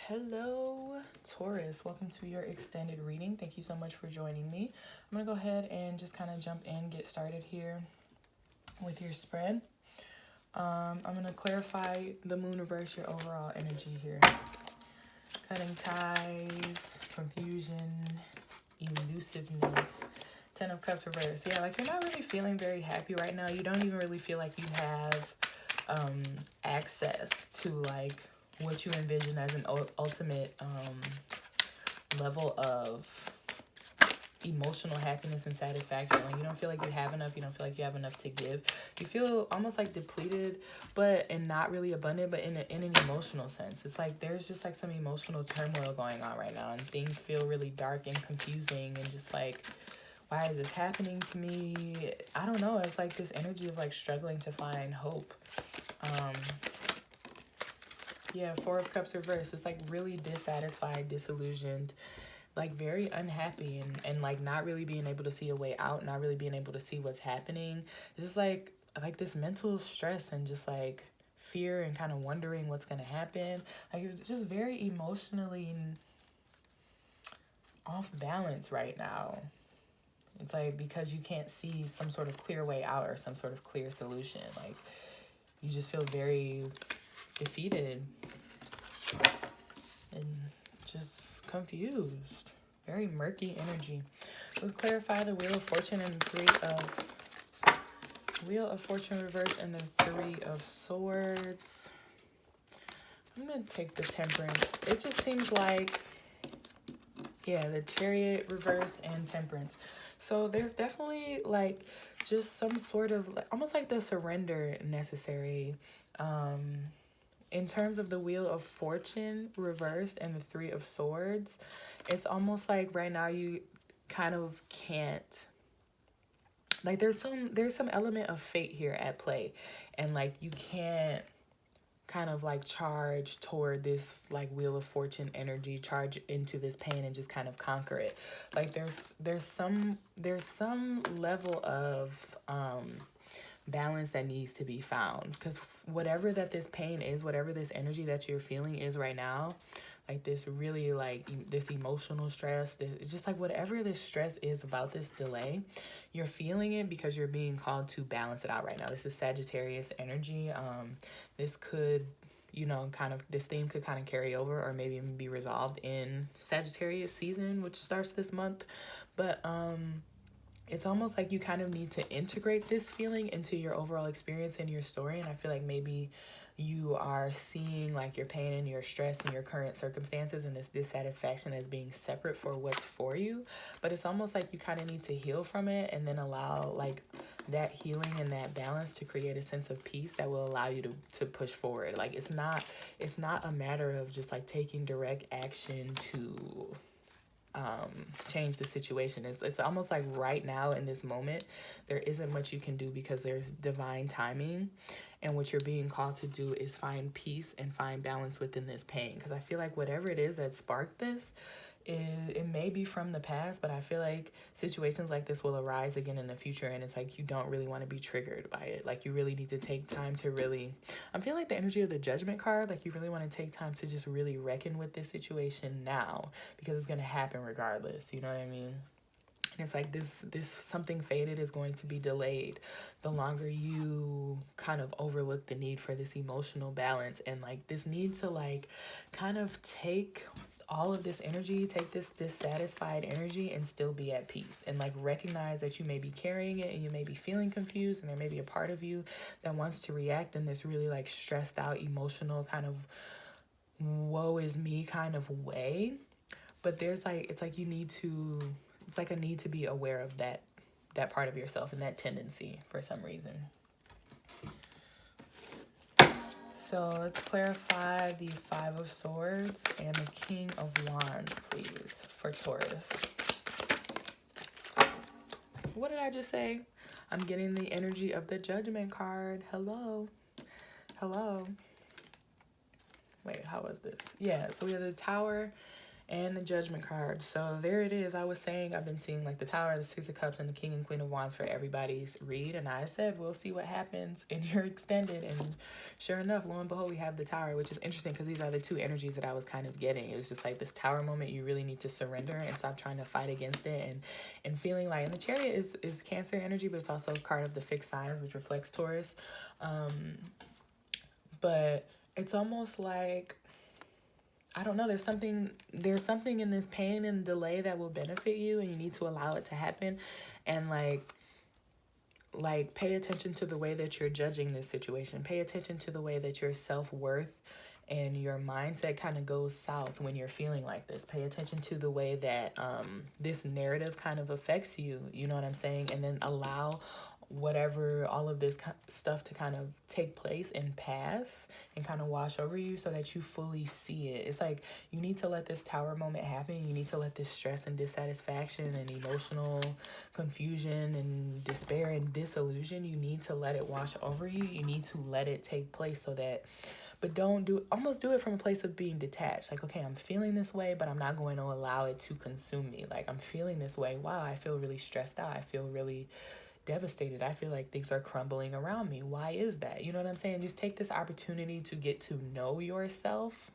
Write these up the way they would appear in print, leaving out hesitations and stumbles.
Hello, Taurus. Welcome to your extended reading. Thank you so much for joining me. I'm going to go ahead and just kind of jump in, get started here with your spread. I'm going to clarify the moon reverse, your overall energy here. Cutting ties, confusion, elusiveness. 10 of Cups reverse. Yeah, like you're not really feeling very happy right now. You don't even really feel like you have access to like what you envision as an ultimate level of emotional happiness and satisfaction. Like you don't feel like you have enough. You don't feel like you have enough to give. You feel almost like depleted, and not really abundant, but in an emotional sense. It's like there's just like some emotional turmoil going on right now, and things feel really dark and confusing, and just like, why is this happening to me? I don't know. It's like this energy of like struggling to find hope. Yeah, 4 of Cups reversed. It's like really dissatisfied, disillusioned, like very unhappy, and like not really being able to see a way out, not really being able to see what's happening. It's just like this mental stress and just like fear and kind of wondering what's going to happen. Like it's just very emotionally off balance right now. It's like because you can't see some sort of clear way out or some sort of clear solution. Like you just feel very defeated and just confused. Very murky energy. Let's clarify the Wheel of Fortune and the Wheel of Fortune reverse and the 3 of Swords. I'm going to take the Temperance. It just seems like, yeah, the Chariot reversed and Temperance. So there's definitely like just some sort of like, almost like the surrender necessary. In terms of the Wheel of Fortune reversed and the 3 of Swords, it's almost like right now you kind of can't, like there's some element of fate here at play, and like you can't kind of like charge toward this like Wheel of Fortune energy, charge into this pain and just kind of conquer it. Like there's some level of balance that needs to be found, because whatever that this pain is, whatever this energy that you're feeling is right now, like this really like this emotional stress, it's just like whatever this stress is about this delay, you're feeling it because you're being called to balance it out right now. This is Sagittarius energy. This could, this theme could kind of carry over or maybe even be resolved in Sagittarius season, which starts this month. But it's almost like you kind of need to integrate this feeling into your overall experience and your story. And I feel like maybe you are seeing like your pain and your stress and your current circumstances and this dissatisfaction as being separate for what's for you. But it's almost like you kind of need to heal from it and then allow like that healing and that balance to create a sense of peace that will allow you to push forward. Like it's not a matter of just like taking direct action to change the situation. It's almost like right now in this moment there isn't much you can do because there's divine timing, and what you're being called to do is find peace and find balance within this pain. Because I feel like whatever it is that sparked this, it may be from the past, but I feel like situations like this will arise again in the future, and it's like you don't really want to be triggered by it. Like you really need to take time to really, I'm feeling like the energy of the Judgment card, like you really want to take time to just really reckon with this situation now, because it's going to happen regardless, you know what I mean? And it's like this something fated is going to be delayed the longer you kind of overlook the need for this emotional balance, and like this need to like kind of take all of this energy, take this dissatisfied energy and still be at peace, and like recognize that you may be carrying it and you may be feeling confused, and there may be a part of you that wants to react in this really like stressed out, emotional kind of woe is me kind of way. But there's like, it's like it's like a need to be aware of that part of yourself and that tendency for some reason. So let's clarify the 5 of Swords and the King of Wands, please, for Taurus. What did I just say? I'm getting the energy of the Judgment card. Hello. Wait, how was this? Yeah, so we have the Tower and the Judgment card. So there it is. I was saying I've been seeing like the Tower, the Six of Cups, and the King and Queen of Wands for everybody's read. And I said, we'll see what happens in your extended. And sure enough, lo and behold, we have the Tower, which is interesting because these are the two energies that I was kind of getting. It was just like this Tower moment. You really need to surrender and stop trying to fight against it. And feeling like, and the Chariot is Cancer energy, but it's also a card of the fixed signs, which reflects Taurus. But it's almost like, I don't know, there's something in this pain and delay that will benefit you, and you need to allow it to happen. And like pay attention to the way that you're judging this situation. Pay attention to the way that your self-worth and your mindset kind of goes south when you're feeling like this. Pay attention to the way that this narrative kind of affects you, you know what I'm saying? And then allow whatever, all of this stuff to kind of take place and pass and kind of wash over you so that you fully see it. It's like you need to let this Tower moment happen. You need to let this stress and dissatisfaction and emotional confusion and despair and disillusion, you need to let it wash over you. You need to let it take place so that, but don't do, almost do it from a place of being detached. Like, okay, I'm feeling this way, but I'm not going to allow it to consume me. Like, I'm feeling this way. Wow, I feel really stressed out. I feel really devastated. I feel like things are crumbling around me. Why is that? You know what I'm saying? Just take this opportunity to get to know yourself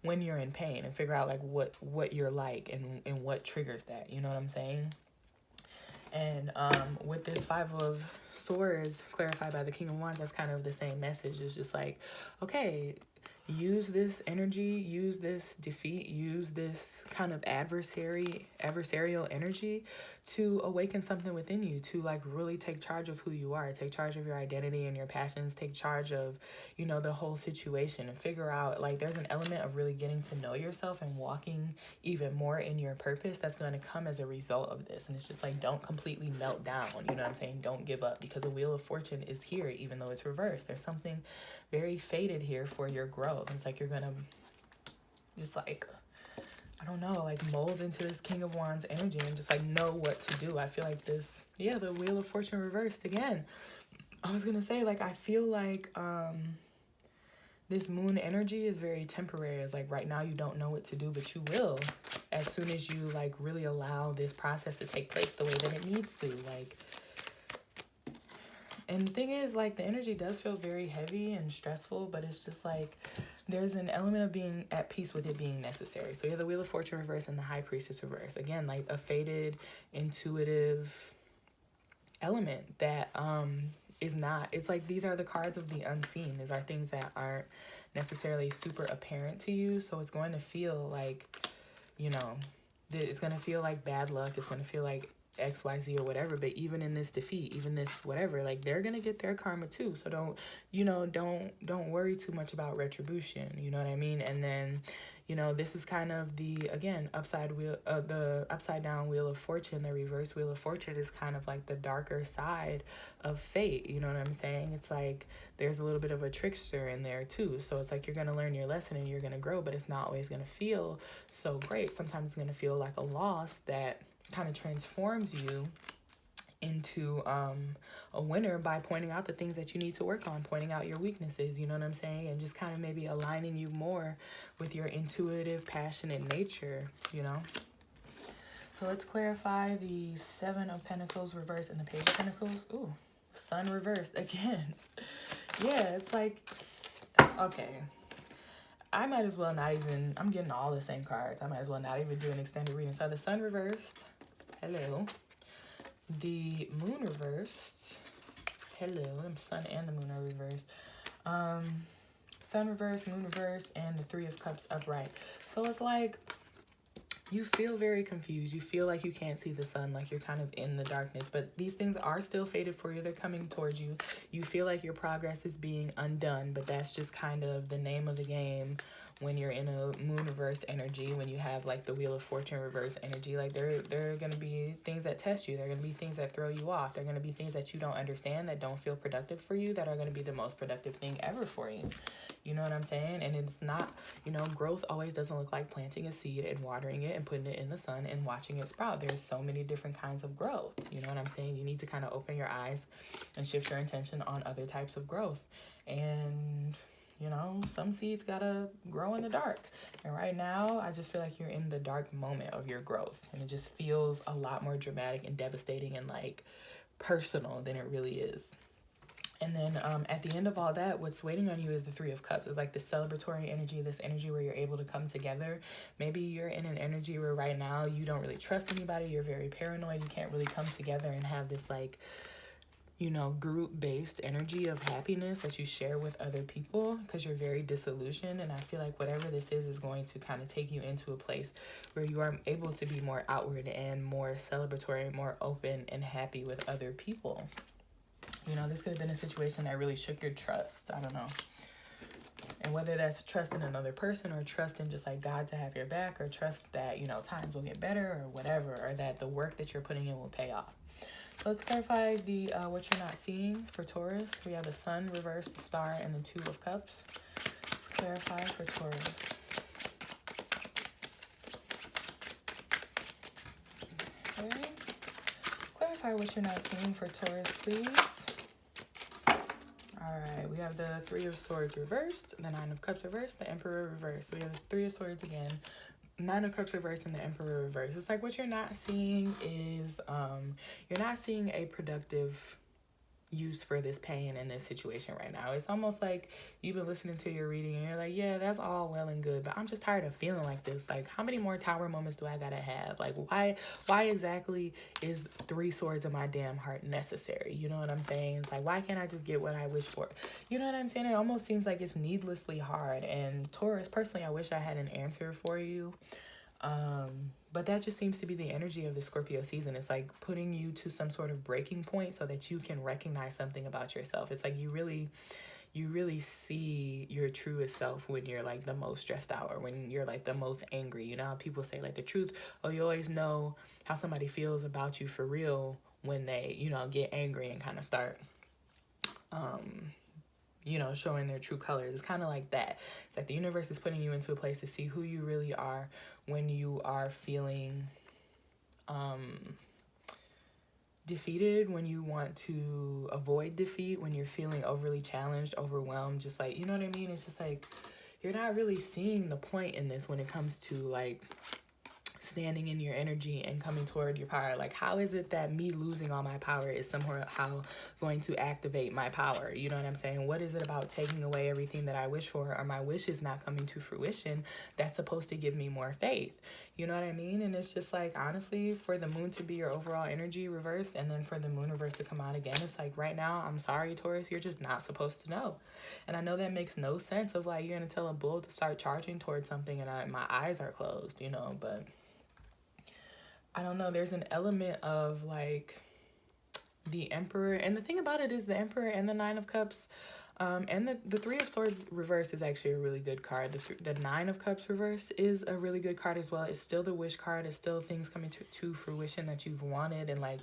when you're in pain and figure out like what you're like and what triggers that. You know what I'm saying? And with this Five of Swords clarified by the King of Wands, that's kind of the same message. It's just like, okay, use this energy, use this defeat, use this kind of adversarial energy to awaken something within you, to like really take charge of who you are, take charge of your identity and your passions, take charge of, you know, the whole situation, and figure out like there's an element of really getting to know yourself and walking even more in your purpose that's going to come as a result of this. And it's just like, don't completely melt down, you know what I'm saying? Don't give up, because the Wheel of Fortune is here even though it's reversed. There's something very fated here for your growth. It's like you're gonna just like, I don't know, like mold into this King of Wands energy and just like know what to do. I feel like this, yeah, the Wheel of Fortune reversed again. I was gonna say, like, I feel like this moon energy is very temporary. It's like right now you don't know what to do, but you will as soon as you like really allow this process to take place the way that it needs to. Like, and the thing is, like, the energy does feel very heavy and stressful, but it's just like there's an element of being at peace with it being necessary. So you have the Wheel of Fortune reverse and the High Priestess reverse. Again, like a fated, intuitive element that is not, it's like these are the cards of the unseen. These are things that aren't necessarily super apparent to you. So it's going to feel like, you know, it's going to feel like bad luck. It's going to feel like XYZ or whatever, but even in this defeat, even this whatever, like they're gonna get their karma too. So don't worry too much about retribution, you know what I mean? And then, you know, this is kind of the, again, the upside down Wheel of Fortune. The reverse Wheel of Fortune is kind of like the darker side of fate, you know what I'm saying? It's like there's a little bit of a trickster in there too. So it's like you're gonna learn your lesson and you're gonna grow, but it's not always gonna feel so great. Sometimes it's gonna feel like a loss that kind of transforms you into a winner by pointing out the things that you need to work on, pointing out your weaknesses, you know what I'm saying? And just kind of maybe aligning you more with your intuitive, passionate nature, you know? So let's clarify the Seven of Pentacles reversed and the Page of Pentacles. Ooh, Sun reversed again. Yeah, it's like, okay. I might as well not even, I'm getting all the same cards. I might as well not even do an extended reading. So the Sun reversed, hello. The Moon reversed, hello. The Sun and the Moon are reversed. Sun reversed, Moon reversed, and the Three of Cups upright. So it's like, you feel very confused. You feel like you can't see the sun, like you're kind of in the darkness. But these things are still fated for you. They're coming towards you. You feel like your progress is being undone, but that's just kind of the name of the game when you're in a moon reversed energy, when you have like the Wheel of Fortune reversed energy. Like there are going to be things that test you. There are going to be things that throw you off. There are going to be things that you don't understand, that don't feel productive for you, that are going to be the most productive thing ever for you. You know what I'm saying? And it's not, you know, growth always doesn't look like planting a seed and watering it and putting it in the sun and watching it sprout. There's so many different kinds of growth. You know what I'm saying? You need to kind of open your eyes and shift your intention on other types of growth. And You know, some seeds gotta grow in the dark. And right now, I just feel like you're in the dark moment of your growth. And it just feels a lot more dramatic and devastating and like personal than it really is. And then at the end of all that, what's waiting on you is the Three of Cups. It's like this celebratory energy, this energy where you're able to come together. Maybe you're in an energy where right now you don't really trust anybody. You're very paranoid. You can't really come together and have this like, you know, group-based energy of happiness that you share with other people because you're very disillusioned. And I feel like whatever this is going to kind of take you into a place where you are able to be more outward and more celebratory, more open and happy with other people. You know, this could have been a situation that really shook your trust. I don't know. And whether that's trust in another person or trust in just like God to have your back or trust that, you know, times will get better or whatever, or that the work that you're putting in will pay off. So let's clarify the what you're not seeing for Taurus. We have the Sun, reverse, the Star, and the Two of Cups. Let's clarify for Taurus. Okay. Clarify what you're not seeing for Taurus, please. All right, we have the Three of Swords reversed, the Nine of Cups reversed, the Emperor reversed. We have the Three of Swords again, Nine of Cups reversed, and the Emperor reversed. It's like what you're not seeing is you're not seeing a productive use for this pain in this situation right now. It's almost like you've been listening to your reading and you're like, yeah, that's all well and good, but I'm just tired of feeling like this. Like, how many more Tower moments do I gotta have? Like, why exactly is 3 swords in my damn heart necessary? You know what I'm saying? It's like, why can't I just get what I wish for? You know what I'm saying? It almost seems like it's needlessly hard. And Taurus, personally, I wish I had an answer for you. But that just seems to be the energy of the Scorpio season. It's like putting you to some sort of breaking point so that you can recognize something about yourself. It's like you really see your truest self when you're like the most stressed out or when you're like the most angry. You know how people say like the truth, oh, you always know how somebody feels about you for real when they, you know, get angry and kind of start you know, showing their true colors. It's kind of like that. It's like the universe is putting you into a place to see who you really are when you are feeling defeated, when you want to avoid defeat, when you're feeling overly challenged, overwhelmed, just like, you know what I mean? It's just like, you're not really seeing the point in this when it comes to like standing in your energy and coming toward your power. Like, how is it that me losing all my power is somehow going to activate my power? You know what I'm saying? What is it about taking away everything that I wish for, or my wish is not coming to fruition, that's supposed to give me more faith? You know what I mean? And it's just like, honestly, for the moon to be your overall energy reversed and then for the moon reverse to come out again, it's like, right now, I'm sorry, Taurus, you're just not supposed to know. And I know that makes no sense of like, you're going to tell a bull to start charging towards something and my eyes are closed, you know, but I don't know, there's an element of like the Emperor, and the thing about it is the Emperor and the Nine of Cups and the Three of Swords reversed is actually a really good card. The Nine of Cups reversed is a really good card as well. It's still the wish card. It's still things coming to fruition that you've wanted and like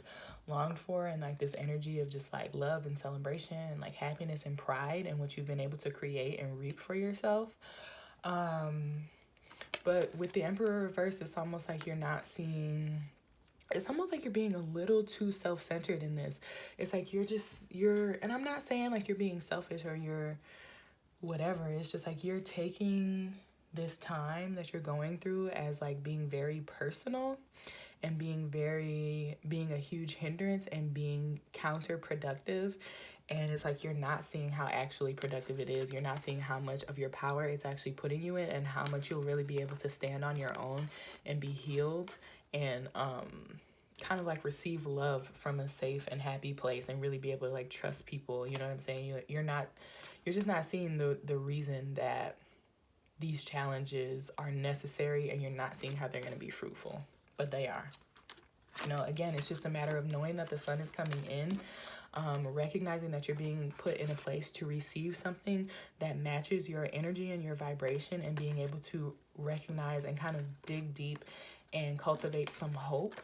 longed for, and like this energy of just like love and celebration and like happiness and pride and what you've been able to create and reap for yourself. But with the Emperor reverse, it's almost like you're not seeing, it's almost like you're being a little too self-centered in this. It's like and I'm not saying like you're being selfish or you're whatever. It's just like you're taking this time that you're going through as like being very personal and being a huge hindrance and being counterproductive. And it's like you're not seeing how actually productive it is. You're not seeing how much of your power it's actually putting you in and how much you'll really be able to stand on your own and be healed and kind of like receive love from a safe and happy place and really be able to like trust people. You know what I'm saying? You're just not seeing the reason that these challenges are necessary, and you're not seeing how they're going to be fruitful, but they are. You know, again, it's just a matter of knowing that the sun is coming in, recognizing that you're being put in a place to receive something that matches your energy and your vibration, and being able to recognize and kind of dig deep and cultivate some hope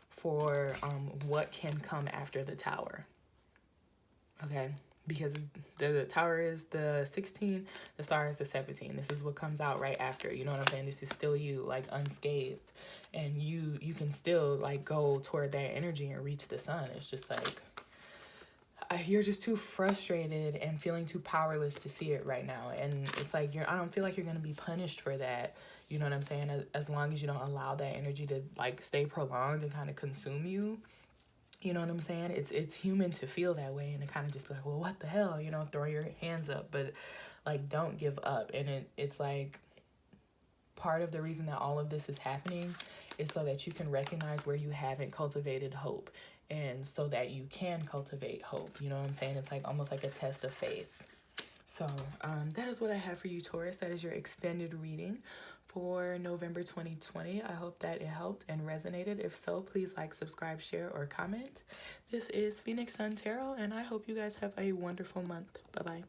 for what can come after the Tower. Okay? Because the Tower is the 16, the Star is the 17. This is what comes out right after. You know what I'm saying? This is still you, like, unscathed. And you can still, like, go toward that energy and reach the sun. It's just like, you're just too frustrated and feeling too powerless to see it right now. And it's like, I don't feel like you're going to be punished for that. You know what I'm saying? As long as you don't allow that energy to like stay prolonged and kind of consume you. You know what I'm saying? It's human to feel that way and to kind of just be like, well, what the hell? You know, throw your hands up. But like, don't give up. And it's like, part of the reason that all of this is happening is so that you can recognize where you haven't cultivated hope, and so that you can cultivate hope. You know what I'm saying? It's like almost like a test of faith. So that is what I have for you, Taurus. That is your extended reading for November 2020. I hope that it helped and resonated. If so, please like, subscribe, share, or comment. This is Phoenix Sun Tarot, and I hope you guys have a wonderful month. Bye-bye.